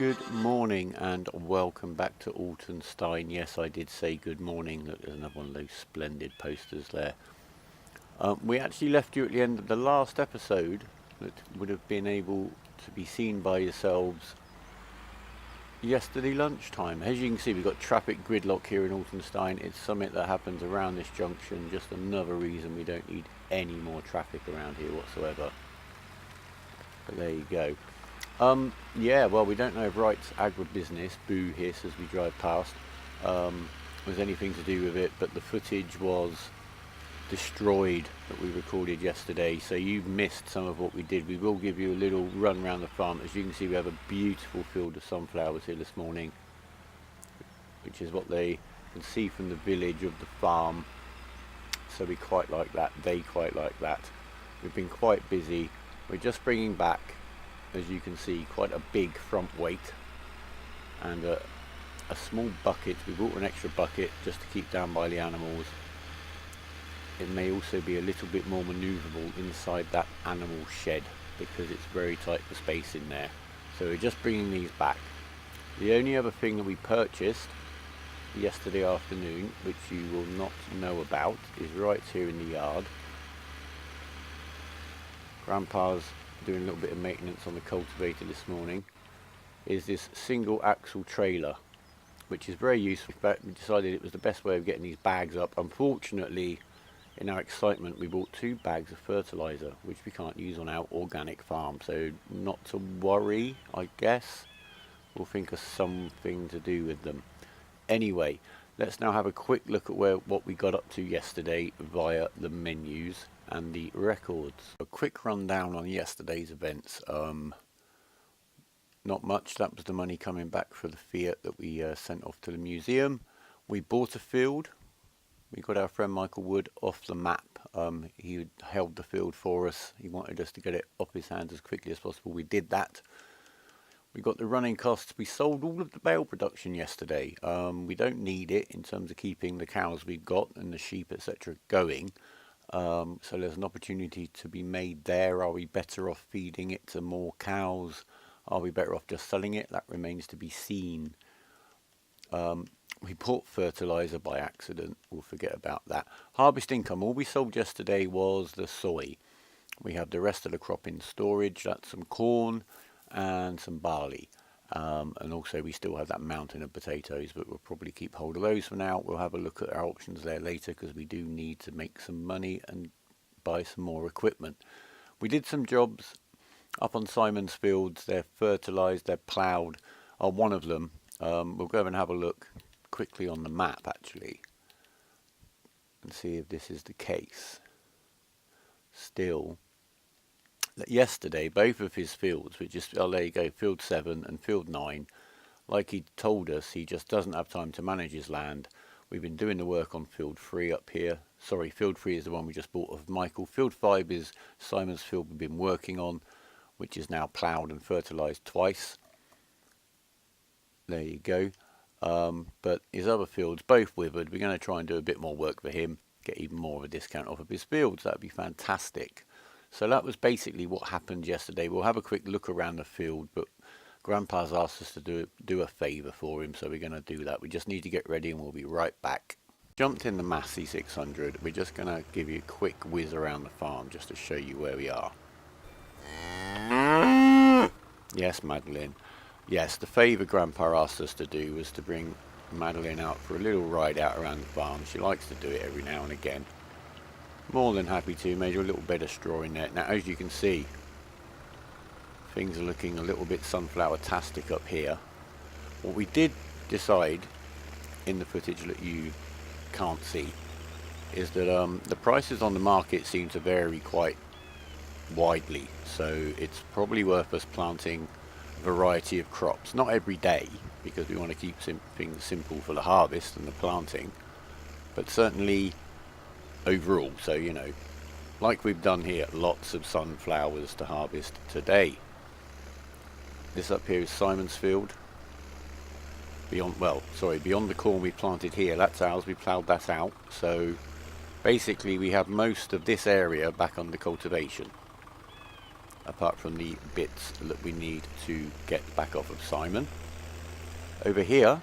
Good morning and welcome back to Altenstein. Yes, I did say good morning. Look, there's another one of those splendid posters there. We actually left you at the end of the last episode that would have been able to be seen by yourselves yesterday lunchtime. As you can see, we've got traffic gridlock here in Altenstein. It's something that happens around this junction. Just another reason we don't need any more traffic around here whatsoever. But there you go. Yeah, well, we don't know if Wright's agribusiness, boo hiss as we drive past, was anything to do with it, but the footage was destroyed that we recorded yesterday, so you've missed some of what we did. We will give you a little run around the farm. As you can see, we have a beautiful field of sunflowers here this morning, which is what they can see from the village of the farm, so we quite like that, they quite like that. We've been quite busy. We're just bringing back, as you can see, quite a big front weight and a small bucket. We bought an extra bucket just to keep down by the animals. It may also be a little bit more manoeuvrable inside that animal shed because it's very tight for space in there. So we're just bringing these back. The only other thing that we purchased yesterday afternoon, which you will not know about, is right here in the yard. Grandpa's doing a little bit of maintenance on the cultivator this morning, is this single axle trailer, which is very useful. But we decided it was the best way of getting these bags up. Unfortunately, in our excitement, we bought 2 bags of fertilizer, which we can't use on our organic farm, so not to worry, I guess. We'll think of something to do with them. Anyway, let's now have a quick look at what we got up to yesterday via the menus and the records. A quick rundown on yesterday's events. Not much. That was the money coming back for the Fiat that we sent off to the museum. We bought a field. We got our friend Michael Wood off the map. He held the field for us. He wanted us to get it off his hands as quickly as possible. We did that. We got the running costs. We sold all of the bale production yesterday. We don't need it in terms of keeping the cows we've got and the sheep, etc. going. So there's an opportunity to be made there. Are we better off feeding it to more cows? Are we better off just selling it? That remains to be seen. We bought fertilizer by accident. We'll forget about that. Harvest income. All we sold yesterday was the soy. We have the rest of the crop in storage. That's some corn and some barley. And also we still have that mountain of potatoes, but we'll probably keep hold of those for now. We'll have a look at our options there later because we do need to make some money and buy some more equipment. We did some jobs up on Simon's fields. They're fertilised, they're ploughed. One of them, we'll go over and have a look quickly on the map actually and see if this is the case. Still, yesterday, both of his fields, which is, oh, there you go, field 7 and field 9, like he told us, he just doesn't have time to manage his land. We've been doing the work on field 3 up here. Sorry, field 3 is the one we just bought of Michael. Field 5 is Simon's field we've been working on, which is now ploughed and fertilised twice. There you go. But his other fields, both withered. We're going to try and do a bit more work for him, get even more of a discount off of his fields. That would be fantastic. So that was basically what happened yesterday. We'll have a quick look around the field, but Grandpa's asked us to do a favour for him, so we're going to do that. We just need to get ready and we'll be right back. Jumped in the Massey 600. We're just going to give you a quick whiz around the farm just to show you where we are. Yes, Madeline. Yes, the favour Grandpa asked us to do was to bring Madeline out for a little ride out around the farm. She likes to do it every now and again. More than happy to. Made her a little bed of straw in there. Now, as you can see, things are looking a little bit sunflower-tastic up here. What we did decide in the footage that you can't see is that the prices on the market seem to vary quite widely. So it's probably worth us planting a variety of crops. Not every day, because we want to keep things simple for the harvest and the planting, but certainly overall. So, you know, like we've done here, lots of sunflowers to harvest today. This up here is Simon's field. Beyond the corn we planted here, that's ours. We ploughed that out. So basically we have most of this area back under cultivation. apart from the bits that we need to get back off of Simon. Over here,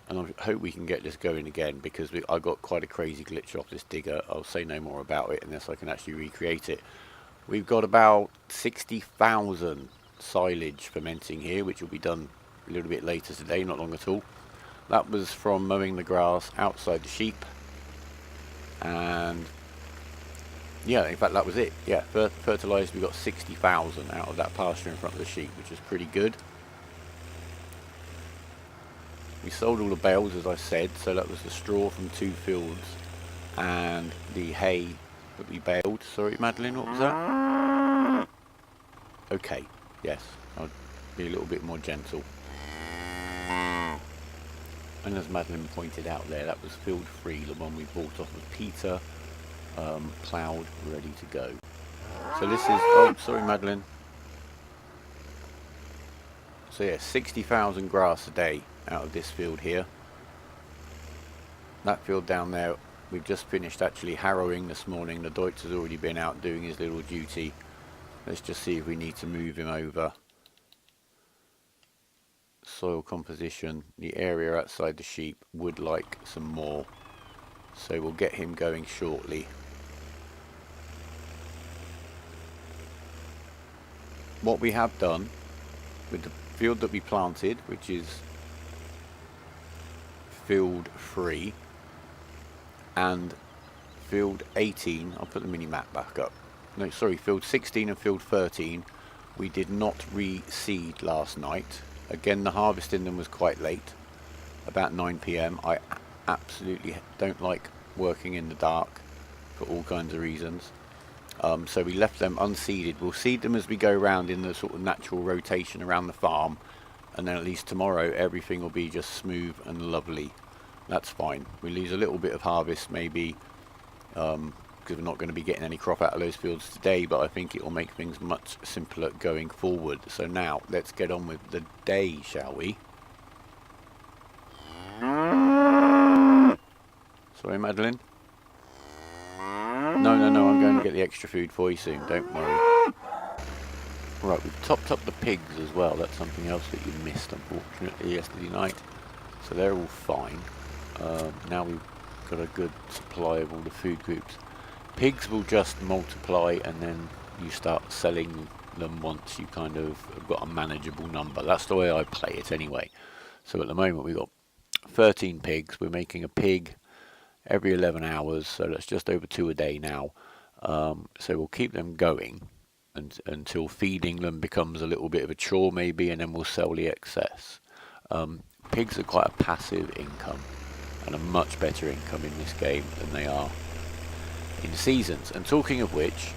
and I hope we can get this going again, because I got quite a crazy glitch off this digger. I'll say no more about it unless I can actually recreate it. We've got about 60,000 silage fermenting here, which will be done a little bit later today, not long at all. That was from mowing the grass outside the sheep, and yeah, in fact that was it. Yeah, fertilised, we got 60,000 out of that pasture in front of the sheep, which is pretty good. We sold all the bales, as I said, so that was the straw from 2 fields and the hay that we baled. Sorry, Madeline, what was that? Okay, yes, I'll be a little bit more gentle. And as Madeline pointed out there, that was field 3, the one we bought off of Peter, ploughed, ready to go. So this is, oh, sorry Madeline. So yeah, 60,000 grass a day out of this field here. That field down there, we've just finished actually harrowing this morning. The Deutsch has already been out doing his little duty. Let's just see if we need to move him over. Soil composition, the area outside the sheep would like some more, so we'll get him going shortly. What we have done with the field that we planted, which is field 3 and field 18, I'll put the mini map back up. No, sorry, field 16 and field 13, we did not reseed last night. Again, the harvest in them was quite late, about 9 PM. I absolutely don't like working in the dark for all kinds of reasons. So we left them unseeded. We'll seed them as we go around in the sort of natural rotation around the farm, and then at least tomorrow everything will be just smooth and lovely. That's fine. We lose a little bit of harvest maybe, because we're not going to be getting any crop out of those fields today, but I think it will make things much simpler going forward. So now let's get on with the day, shall we? Sorry, Madeline. No, I'm going to get the extra food for you soon, don't worry. Right, we've topped up the pigs as well. That's something else that you missed, unfortunately, yesterday night. So they're all fine. Now we've got a good supply of all the food groups. Pigs will just multiply, and then you start selling them once you kind of have got a manageable number. That's the way I play it anyway. So at the moment we've got 13 pigs. We're making a pig every 11 hours, so that's just over 2 a day now. So we'll keep them going until feeding them becomes a little bit of a chore maybe, and then we'll sell the excess. Pigs are quite a passive income, and a much better income in this game than they are in seasons. And talking of which,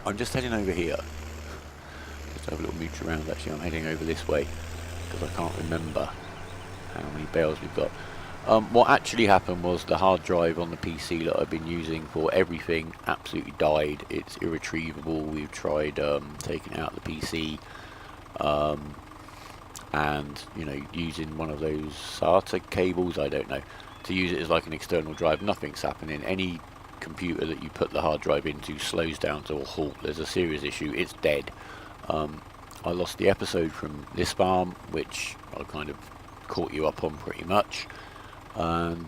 I'm just heading over here. Just have a little mooch around. Actually, I'm heading over this way because I can't remember how many bales we've got. What actually happened was the hard drive on the PC that I've been using for everything absolutely died. It's irretrievable. We've tried taking it out of the PC, and you know, using one of those SATA cables, I don't know, to use it as like an external drive. Nothing's happening. Any computer that you put the hard drive into slows down to a halt. There's a serious issue. It's dead. I lost the episode from this farm, which I kind of caught you up on pretty much. And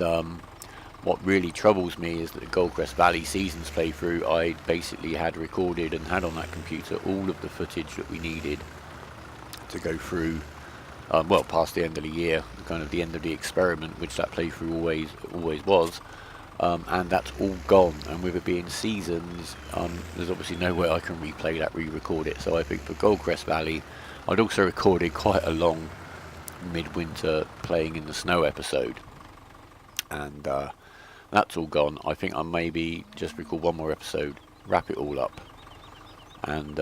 what really troubles me is that the Goldcrest Valley Seasons playthrough, I basically had recorded and had on that computer all of the footage that we needed to go through, well, past the end of the year, kind of the end of the experiment, which that playthrough always was. And that's all gone, and with it being seasons, there's obviously no way I can replay that, re-record it. So I think for Goldcrest Valley, I'd also recorded quite a long midwinter playing in the snow episode, and that's all gone. I think I maybe just record one more episode, wrap it all up, and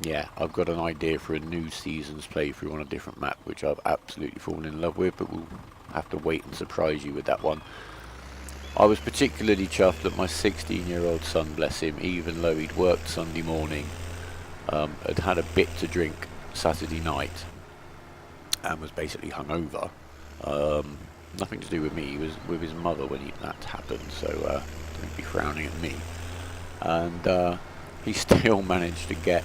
yeah, I've got an idea for a new seasons playthrough on a different map, which I've absolutely fallen in love with, but we'll have to wait and surprise you with that one. I was particularly chuffed that my 16-year-old son, bless him, even though he'd worked Sunday morning, had had a bit to drink Saturday night and was basically hungover. Nothing to do with me. He was with his mother when that happened, so don't be frowning at me. And he still managed to get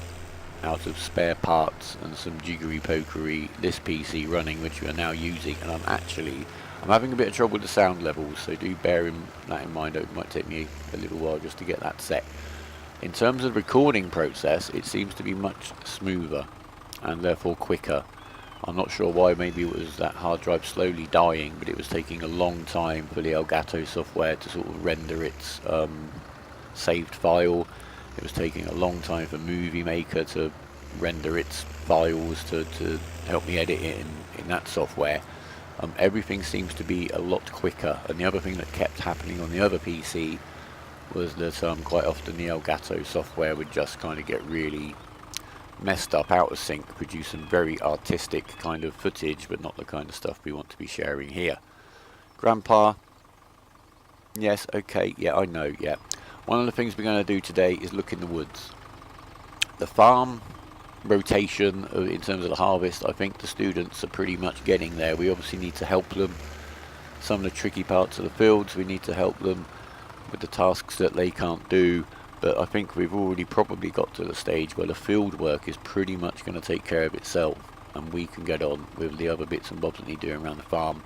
out of spare parts and some jiggery pokery this PC running, which we are now using. And I'm having a bit of trouble with the sound levels, so do bear that in mind. It might take me a little while just to get that set. In terms of the recording process, it seems to be much smoother and therefore quicker. I'm not sure why. Maybe it was that hard drive slowly dying, but it was taking a long time for the Elgato software to sort of render its saved file. It was taking a long time for Movie Maker to render its files to help me edit it in that software. Everything seems to be a lot quicker. And the other thing that kept happening on the other PC was that quite often the Elgato software would just kind of get really messed up, out of sync, produce some very artistic kind of footage, but not the kind of stuff we want to be sharing here. Grandpa, yes, okay, yeah, I know, yeah. One of the things we're going to do today is look in the woods. The farm rotation in terms of the harvest, I think the students are pretty much getting there. We obviously need to help them. Some of the tricky parts of the fields, we need to help them with the tasks that they can't do. But I think we've already probably got to the stage where the field work is pretty much going to take care of itself, and we can get on with the other bits and bobs that need doing around the farm.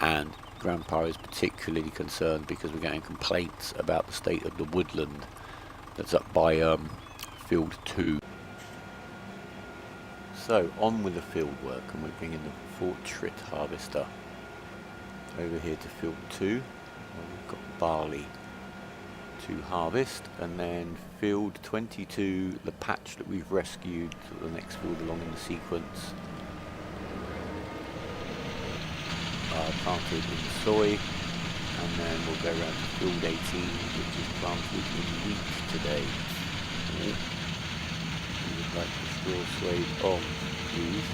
And Grandpa is particularly concerned because we're getting complaints about the state of the woodland that's up by field 2. So on with the field work, and we're bringing the portrait harvester over here to field 2. We've got barley to harvest, and then field 22, the patch that we've rescued, the next field along in the sequence, planted in soy, and then we'll go around to field 18, which is planted in wheat today. We would like the straw swayed on, please.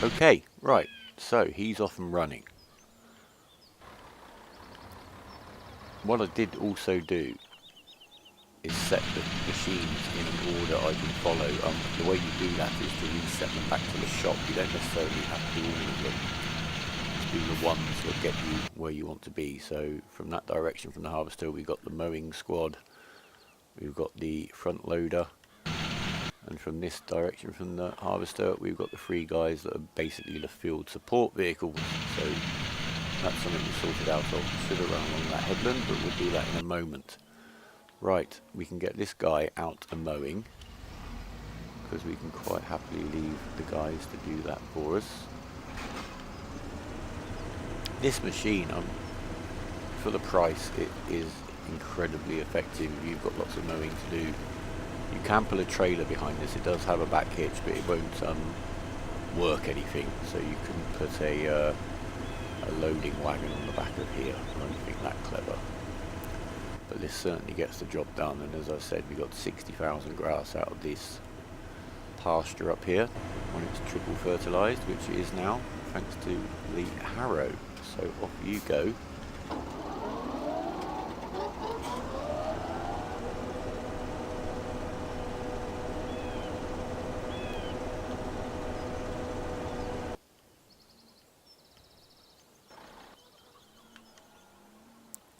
Okay, right, so he's off and running. What I did also do is set the machines in an order I can follow. The way you do that is to reset them back to the shop. You don't necessarily have to do all of them. Just do the ones that get you where you want to be. So from that direction, from the harvester, we've got the mowing squad, we've got the front loader, and from this direction, from the harvester, we've got the 3 guys that are basically the field support vehicles. So that's something we sorted out of. Should have run along that headland, but we'll do that in a moment. Right, we can get this guy out and mowing, because we can quite happily leave the guys to do that for us. This machine, for the price, it is incredibly effective. You've got lots of mowing to do. You can pull a trailer behind this. It does have a back hitch, but it won't work anything. So you can put a loading wagon on the back of here, or anything that clever. But this certainly gets the job done. And as I said, we got 60,000 grass out of this pasture up here when it's triple fertilised, which it is now, thanks to the harrow. So off you go.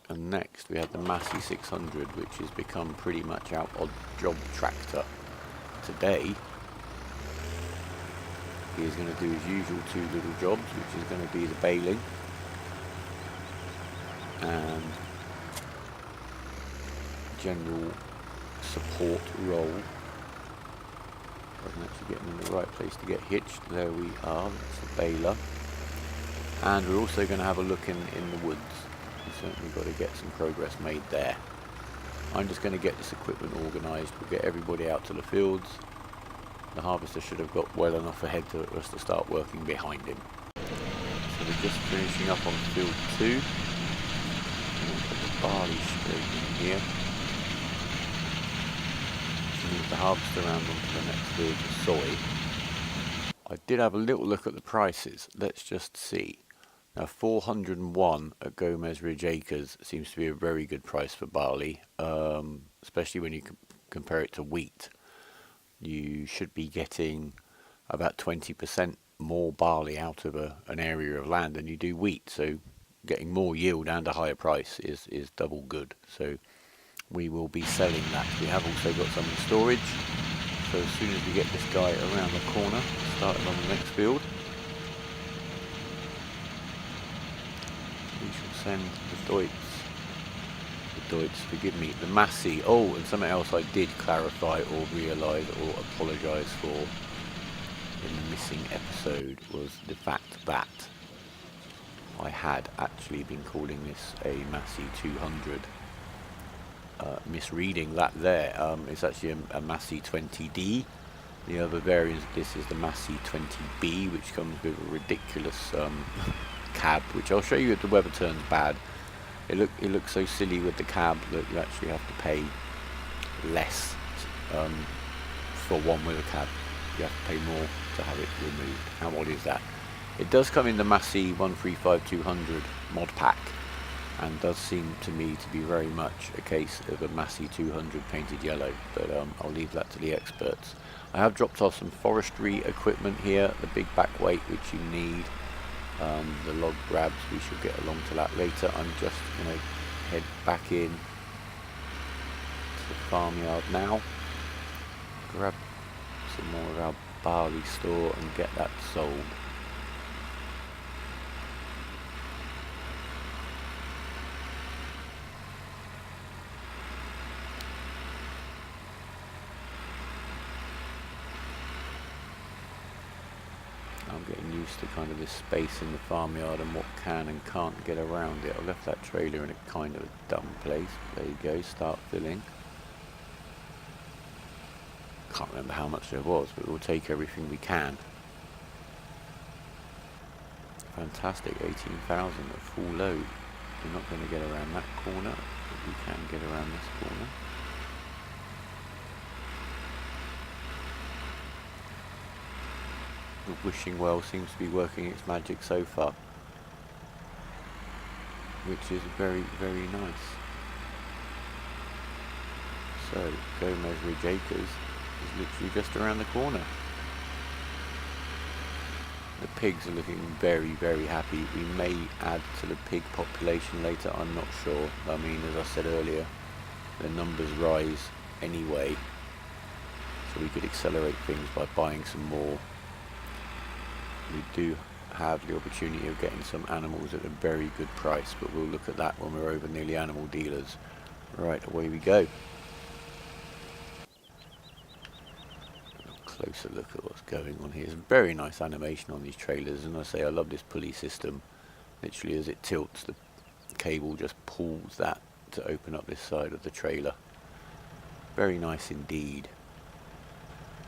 And next we have the Massey 600, which has become pretty much our odd job tractor. Today he is going to do his usual 2 little jobs, which is going to be the baling and general support role. I can actually get him in the right place to get hitched. There we are, that's the baler. And we're also going to have a look in the woods. We've certainly got to get some progress made there. I'm just going to get this equipment organised. We'll get everybody out to the fields. The harvester should have got well enough ahead to us to start working behind him. So we're just finishing up on field 2. We'll put the barley straight in here. Move the harvester around onto the next field of soy. I did have a little look at the prices. Let's just see. Now 401 at Gomez Ridge Acres seems to be a very good price for barley, especially when you compare it to wheat. You should be getting about 20% more barley out of an area of land than you do wheat, so getting more yield and a higher price is double good. So we will be selling that. We have also got some in storage, so as soon as we get this guy around the corner, starting on the next field, we shall send the Deutz, forgive me, the Massey. Oh, and something else I did clarify or realise or apologise for in the missing episode was the fact that I had actually been calling this a Massey 200. Misreading that there. It's actually a Massey 20D. The other variant of this is the Massey 20B, which comes with a ridiculous cab, which I'll show you if the weather turns bad. It looks so silly with the cab that you actually have to pay less for one with a cab. You have to pay more to have it removed. How odd is that? It does come in the Massey 135-200 mod pack, and does seem to me to be very much a case of a Massey 200 painted yellow, but I'll leave that to the experts. I have dropped off some forestry equipment here, the big back weight which you need, the log grabs, we shall get along to that later. I'm just going to head back in to the farmyard now, grab some more of our barley store and get that sold. I'm getting used to kind of this space in the farmyard and what can and can't get around it. I left that trailer in a kind of a dumb place. There you go, start filling. Can't remember how much there was, but we'll take everything we can. Fantastic, 18,000 at full load. We're not going to get around that corner, but we can get around this corner. The wishing well seems to be working its magic so far, which is very, very nice. So, Gomez Ridge Acres is literally just around the corner. The pigs are looking very, very happy. We may add to the pig population later, I'm not sure. I mean, as I said earlier, the numbers rise anyway, so we could accelerate things by buying some more. We do have the opportunity of getting some animals at a very good price, but we'll look at that when we're over near the animal dealers. Right, away we go. A closer look at what's going on here. It's a very nice animation on these trailers, and I say I love this pulley system. Literally as it tilts, the cable just pulls that to open up this side of the trailer. Very nice indeed.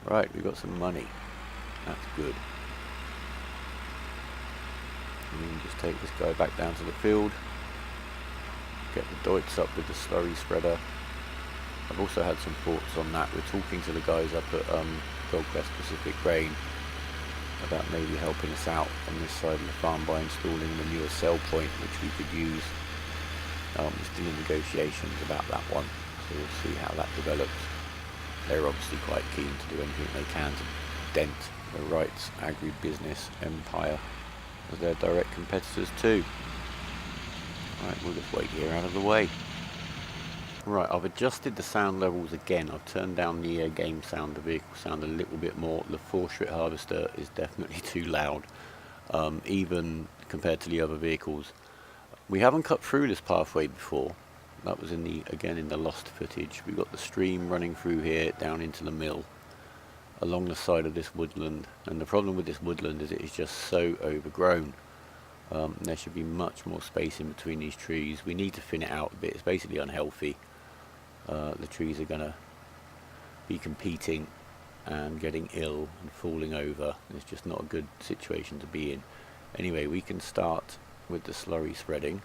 Right, we've got some money. That's good. We can just take this guy back down to the field, get the Deutz up with the slurry spreader. I've also had some thoughts on that. We're talking to the guys up at Goldcrest Pacific Grain about maybe helping us out on this side of the farm by installing the newer cell point, which we could use. We're still in negotiations about that one, so we'll see how that develops. They're obviously quite keen to do anything they can to dent the Wright's agribusiness empire, as they're direct competitors too. Right, we'll just wait here out of the way. Right, I've adjusted the sound levels again. I've turned down the game sound, the vehicle sound a little bit more. The 4-strip harvester is definitely too loud, even compared to the other vehicles. We haven't cut through this pathway before. That was in the lost footage. We've got the stream running through here down into the mill, along the side of this woodland, and the problem with this woodland is it is just so overgrown. There should be much more space in between these trees. We need to thin it out a bit. It's basically unhealthy. The trees are going to be competing and getting ill and falling over. It's just not a good situation to be in. Anyway, we can start with the slurry spreading.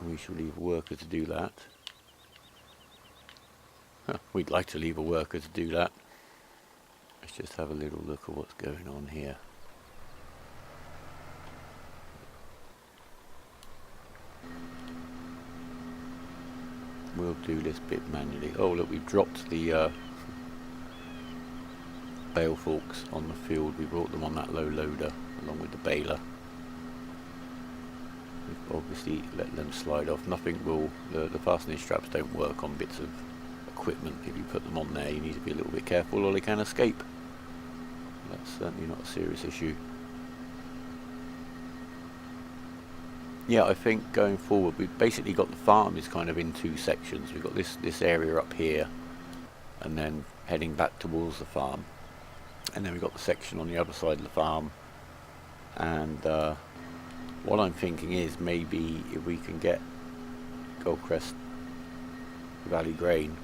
We shall leave a worker to do that. We'd like to leave a worker to do that. Let's just have a little look at what's going on here. We'll do this bit manually. Oh look, we've dropped the bale forks on the field. We brought them on that low loader along with the baler. We've obviously let them slide off. Nothing will, the fastening straps don't work on bits of equipment. If you put them on there, you need to be a little bit careful or they can escape. That's certainly not a serious issue. Yeah, I think going forward, we've basically got the farm is kind of in two sections. We've got this area up here, and then heading back towards the farm, and then we've got the section on the other side of the farm. And what I'm thinking is maybe if we can get Goldcrest Valley Grain,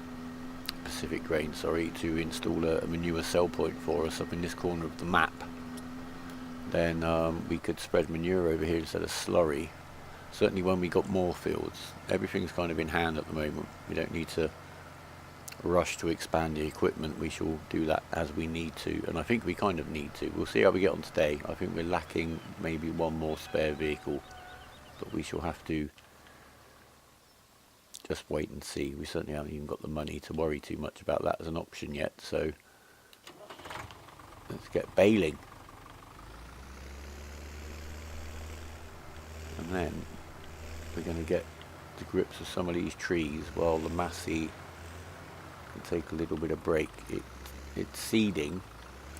Pacific Grain, sorry, to install a manure sell point for us up in this corner of the map, then we could spread manure over here instead of slurry. Certainly when we got more fields, everything's kind of in hand at the moment. We don't need to rush to expand the equipment. We shall do that as we need to, and I think we kind of need to. We'll see how we get on today. I think we're lacking maybe one more spare vehicle, but we shall have to just wait and see. We certainly haven't even got the money to worry too much about that as an option yet, so let's get baling. And then we're going to get to grips with some of these trees while the Massey can take a little bit of break. It's seeding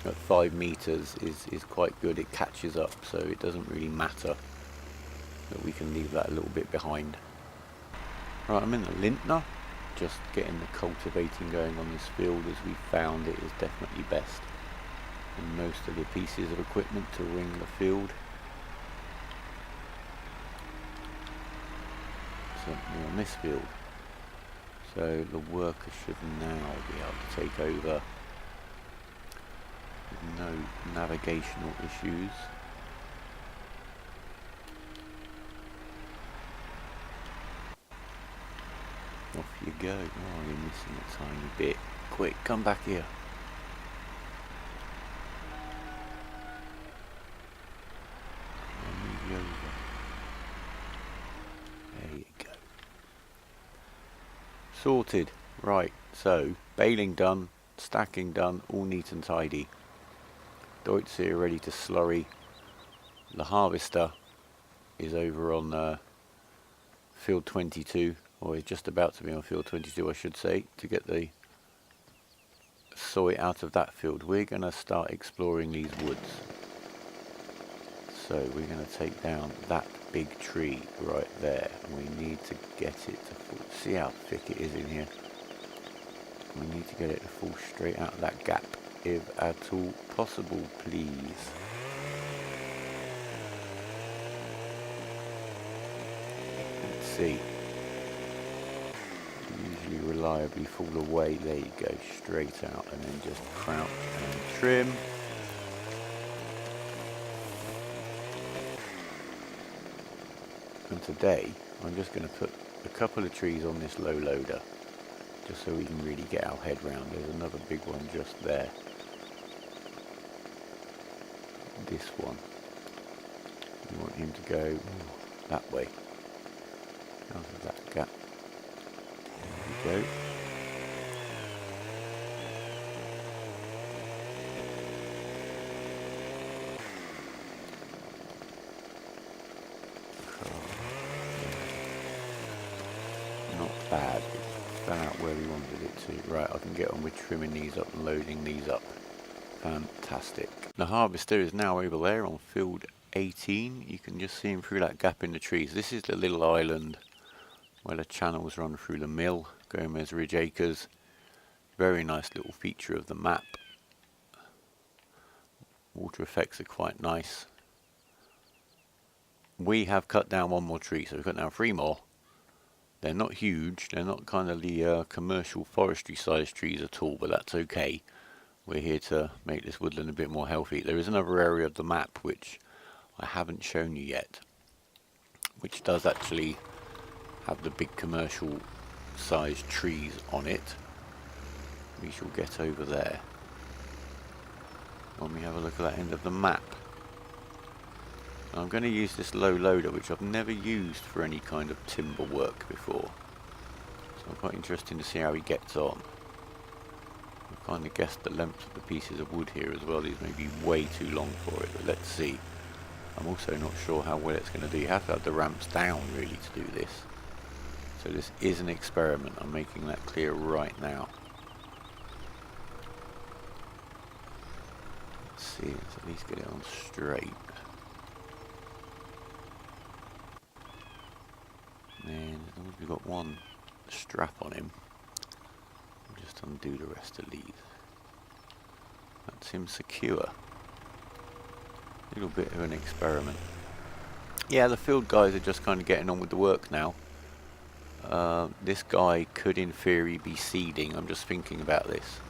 at 5 meters is quite good. It catches up, so it doesn't really matter that we can leave that a little bit behind. Right, I'm in the Lintner, just getting the cultivating going on this field as we found it is definitely best. And most of the pieces of equipment to ring the field. Certainly on this field. So the worker should now be able to take over with no navigational issues. Off you go. Oh, you're missing a tiny bit. Quick, come back here. I'll move you over. There you go. Sorted. Right, so baling done, stacking done, all neat and tidy. Deutz here ready to slurry. The harvester is over on field 22, or is just about to be on field 22 I should say, to get the soy out of that field. We're going to start exploring these woods. So we're going to take down that big tree right there, and we need to get it to fall. See how thick it is in here? We need to get it to fall straight out of that gap, if at all possible, please. Let's see. Usually reliably fall away. There you go, straight out, and then just crouch and trim. And today I'm just going to put a couple of trees on this low loader, just so we can really get our head round. There's another big one just there. This one. We want him to go that way. Out of that gap. There we go. Not bad. It fell out where we wanted it to. Right, I can get on with trimming these up and loading these up. Fantastic. The harvester is now over there on field 18. You can just see him through that gap in the trees. This is the little island where the channels run through the mill, Gomez Ridge Acres. Very nice little feature of the map. Water effects are quite nice. We have cut down one more tree, so we've cut down 3 more. They're not huge, they're not kind of the commercial forestry size trees at all, but that's okay. We're here to make this woodland a bit more healthy. There is another area of the map which I haven't shown you yet, which does actually have the big commercial sized trees on it. We shall get over there when we have a look at that end of the map. I'm going to use this low loader, which I've never used for any kind of timber work before. So quite interesting to see how he gets on. I kind of guessed the length of the pieces of wood here as well. These may be way too long for it, but let's see. I'm also not sure how well it's going to do. You have to have the ramps down really to do this. So this is an experiment. I'm making that clear right now. Let's see, let's at least get it on straight. And as long as we've got one strap on him, we'll just undo the rest of these. That's him secure. A little bit of an experiment. Yeah, the field guys are just kind of getting on with the work now. This guy could in theory be seeding. I'm just thinking about this.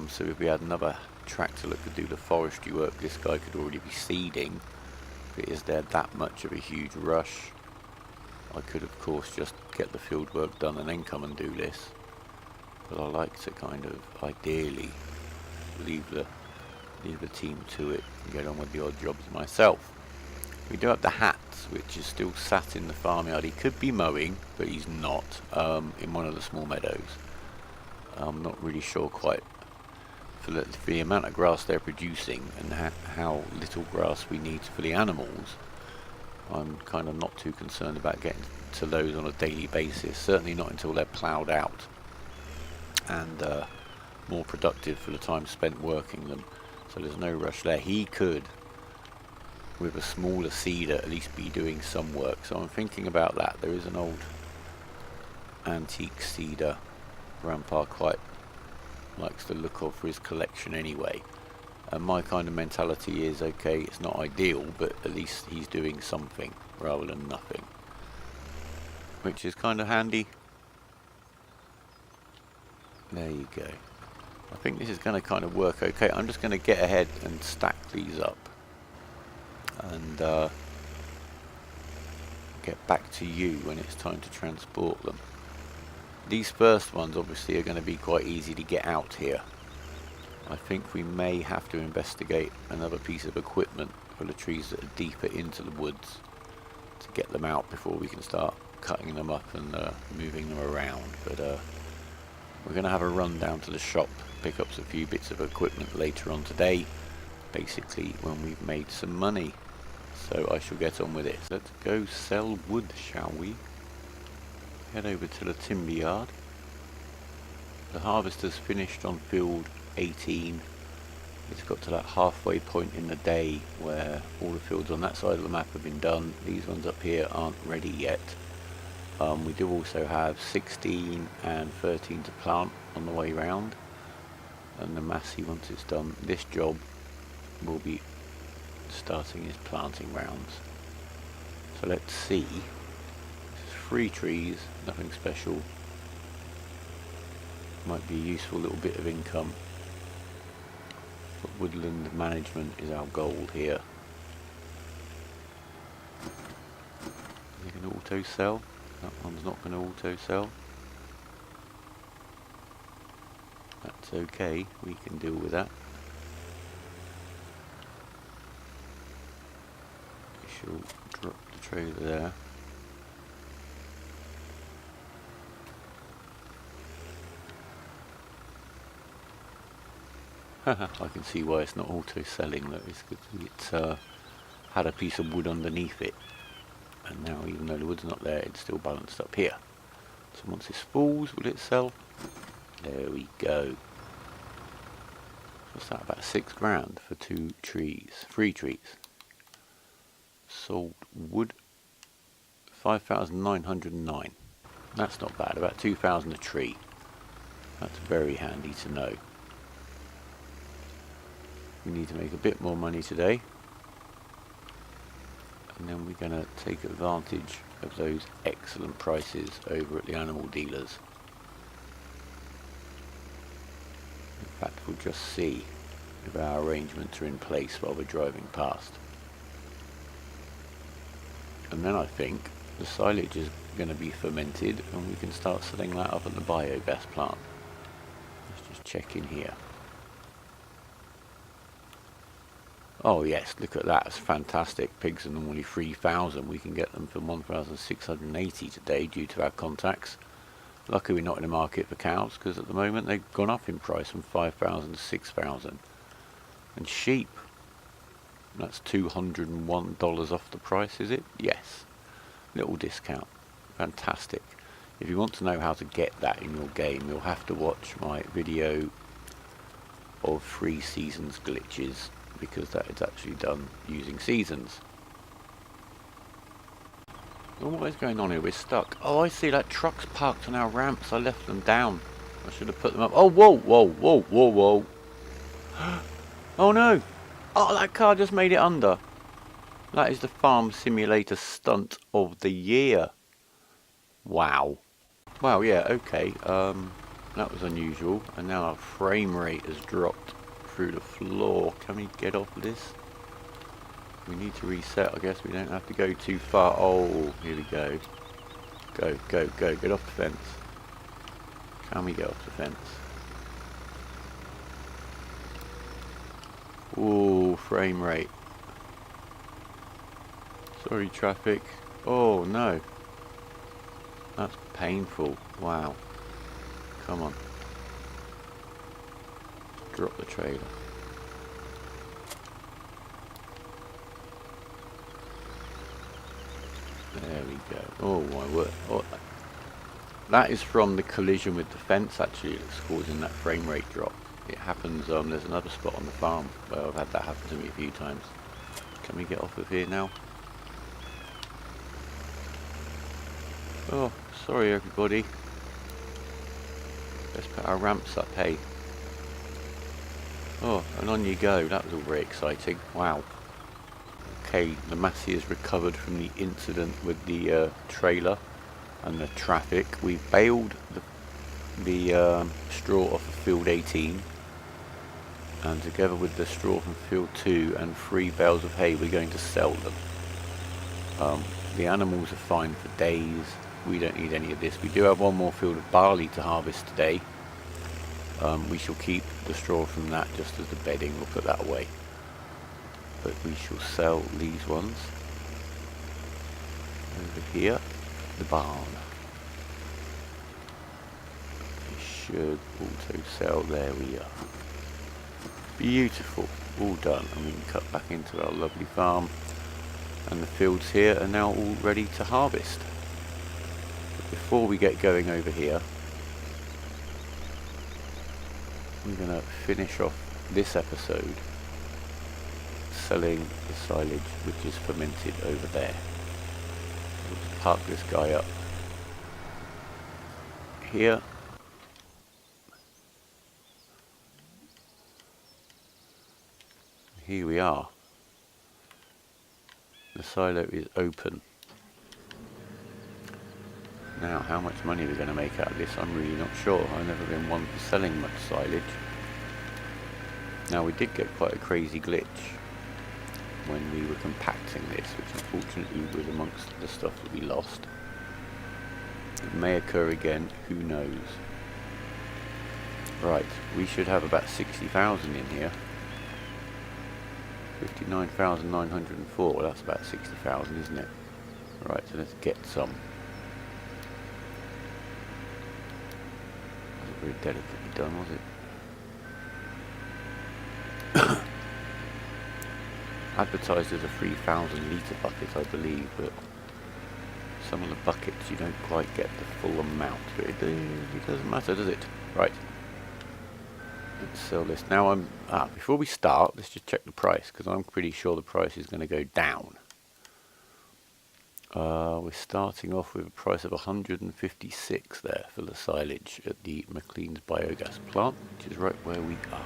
So if we had another tractor that could do the forestry work, this guy could already be seeding. But is there that much of a huge rush? I could of course just get the field work done and then come and do this. But I like to kind of ideally leave the team to it and get on with the odd jobs myself. We do have the Hats, which is still sat in the farmyard. He could be mowing, but he's not, in one of the small meadows. I'm not really sure quite for the amount of grass they're producing and how little grass we need for the animals. I'm kind of not too concerned about getting to those on a daily basis, certainly not until they're ploughed out and more productive for the time spent working them. So there's no rush there. He could, with a smaller seeder, at least be doing some work. So I'm thinking about that. There is an old antique seeder Grandpa quite likes the look of for his collection anyway. And my kind of mentality is, okay, it's not ideal, but at least he's doing something rather than nothing, which is kind of handy. There you go. I think this is going to kind of work okay. I'm just going to get ahead and stack these up and get back to you when it's time to transport them. These first ones obviously are going to be quite easy to get out here. I think we may have to investigate another piece of equipment for the trees that are deeper into the woods to get them out before we can start cutting them up and moving them around. But we're going to have a run down to the shop, pick up a few bits of equipment later on today, basically when we've made some money. So I shall get on with it. Let's go sell wood, shall we? Head over to the timber yard. The harvester's finished on field 18. It's got to that halfway point in the day where all the fields on that side of the map have been done. These ones up here aren't ready yet. We do also have 16 and 13 to plant on the way round, and the Massey, once it's done this job, will be starting his planting rounds. So let's see. This is 3 trees, nothing special. Might be a useful little bit of income, but woodland management is our goal here. Is it going to auto sell? That one's not going to auto sell. That's okay, we can deal with that. We shall drop the trailer there. I can see why it's not auto selling though. It's because it's had a piece of wood underneath it, and now even though the wood's not there, it's still balanced up here. So once this falls, will it sell? There we go. What's that, about 6 grand for 2 trees, 3 trees. Sold wood 5,909. That's not bad, about 2,000 a tree. That's very handy to know. We need to make a bit more money today, and then we're going to take advantage of those excellent prices over at the animal dealers. In fact, we'll just see if our arrangements are in place while we're driving past. And then I think the silage is going to be fermented and we can start selling that up at the biogas plant. Let's just check in here. Oh yes, look at that, it's fantastic. Pigs are normally 3,000, we can get them for 1,680 today due to our contacts. Luckily we're not in the market for cows, because at the moment they've gone up in price from 5,000 to 6,000. And sheep, that's $201 off the price, is it? Yes. Little discount. Fantastic. If you want to know how to get that in your game, you'll have to watch my video of 3 seasons glitches, because that is actually done using seasons. Oh, what is going on here? We're stuck. Oh, I see, that truck's parked on our ramps. I left them down. I should have put them up. Oh, whoa, whoa, whoa, whoa, whoa. Oh no. Oh, that car just made it under. That is the farm simulator stunt of the year. Wow. Wow, yeah, okay. That was unusual. And now our frame rate has dropped through the floor. Can we get off this? We need to reset. I guess we don't have to go too far. Oh, here we go. Go, go, go. Get off the fence. Can we get off the fence? Ooh, frame rate. Sorry, traffic. Oh, no. That's painful. Wow. Come on. Drop the trailer. There we go. Oh my word. Oh, that is from the collision with the fence, actually, that's causing that frame rate drop. It happens, there's another spot on the farm where I've had that happen to me a few times. Can we get off of here now? Oh, sorry everybody. Let's put our ramps up, hey. Oh, and on you go. That was all very exciting. Wow. Okay, the Massey has recovered from the incident with the trailer and the traffic. We've baled the straw off of field 18, and together with the straw from field 2 and 3 bales of hay, we're going to sell them. The animals are fine for days. We don't need any of this. We do have one more field of barley to harvest today. We shall keep the straw from that just as the bedding. We'll put that away. But we shall sell these ones over here, the barn. We should auto sell. There we are. Beautiful, all done, and we can cut back into our lovely farm, and the fields here are now all ready to harvest. But before we get going over here, I'm going to finish off this episode selling the silage which is fermented over there. We'll just park this guy up here. Here we are. The silo is open. Now, how much money are we going to make out of this? I'm really not sure. I've never been one for selling much silage. Now, we did get quite a crazy glitch when we were compacting this, which unfortunately was amongst the stuff that we lost. It may occur again, who knows. Right, we should have about 60,000 in here. 59,904, that's about 60,000, isn't it? Right, so let's get some. Wasn't very delicately done, was it? Advertised as a 3,000 litre bucket, I believe, but some of the buckets you don't quite get the full amount, but it doesn't matter, does it? Right. Let's sell this. Now before we start, let's just check the price, because I'm pretty sure the price is going to go down. We're starting off with a price of 156 there for the silage at the McLean's biogas plant, which is right where we are.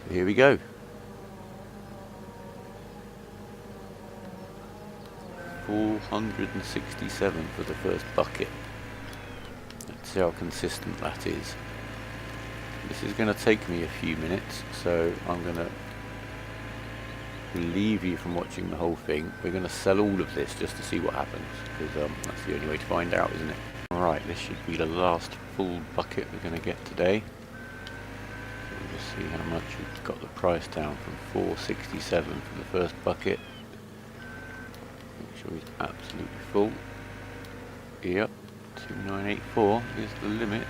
So here we go. $467 for the first bucket. Let's see how consistent that is. This is going to take me a few minutes, so I'm going to leave you from watching the whole thing. We're going to sell all of this just to see what happens, because that's the only way to find out, isn't it? Alright, this should be the last full bucket we're going to get today. So we'll just see how much we've got the price down from $467 for the first bucket. Make sure he's absolutely full. Yep, 2984 is the limit.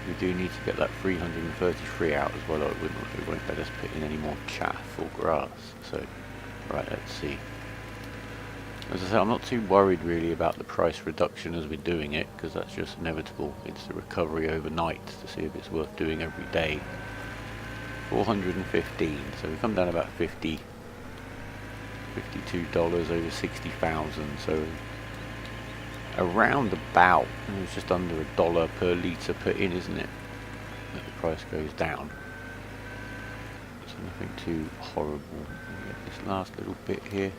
We do need to get that 333 out as well, or it won't let us put in any more chaff or grass. So, right, let's see. As I say, I'm not too worried really about the price reduction as we're doing it, because that's just inevitable. It's the recovery overnight to see if it's worth doing every day. 415, so we come down about $52 over 60,000, so around about, it's just under $1 per litre put in, isn't it, that the price goes down. So nothing too horrible. We'll get this last little bit here.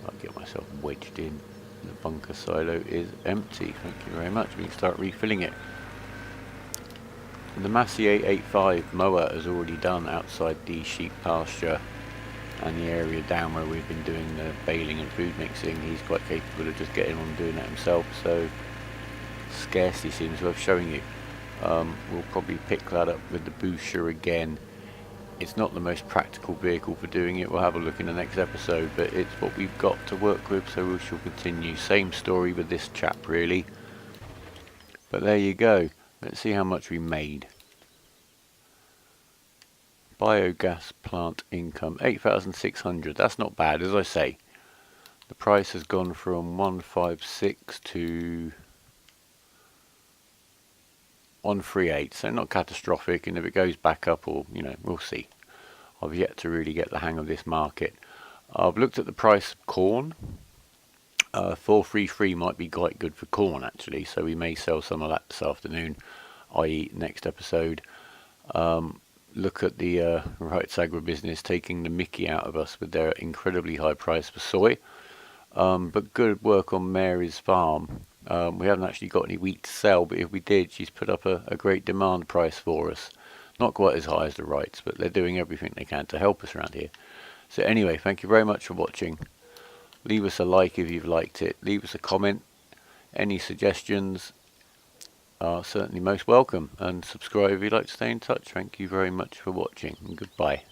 I'll get myself wedged in. The bunker silo is empty, thank you very much. We can start refilling it. The Massey 885 mower has already done outside the sheep pasture and the area down where we've been doing the baling and food mixing. He's quite capable of just getting on doing that himself, so scarcely seems worth showing you. We'll probably pick that up with the Booster again. It's not the most practical vehicle for doing it. We'll have a look in the next episode, but it's what we've got to work with, so we shall continue. Same story with this chap really, but there you go. Let's see how much we made. Biogas plant income 8,600. That's not bad, as I say. The price has gone from 156 to 138, so not catastrophic, and if it goes back up, or we'll see. I've yet to really get the hang of this market. I've looked at the price of corn. 433 might be quite good for corn actually, so we may sell some of that this afternoon, i.e. next episode. Look at the Rights Agribusiness taking the mickey out of us with their incredibly high price for soy, but good work on Mary's farm. We haven't actually got any wheat to sell, but if we did, she's put up a great demand price for us. Not quite as high as the Rights, but they're doing everything they can to help us around here. So anyway, thank you very much for watching. Leave us a like if you've liked it. Leave us a comment. Any suggestions are certainly most welcome. And subscribe if you'd like to stay in touch. Thank you very much for watching, and goodbye.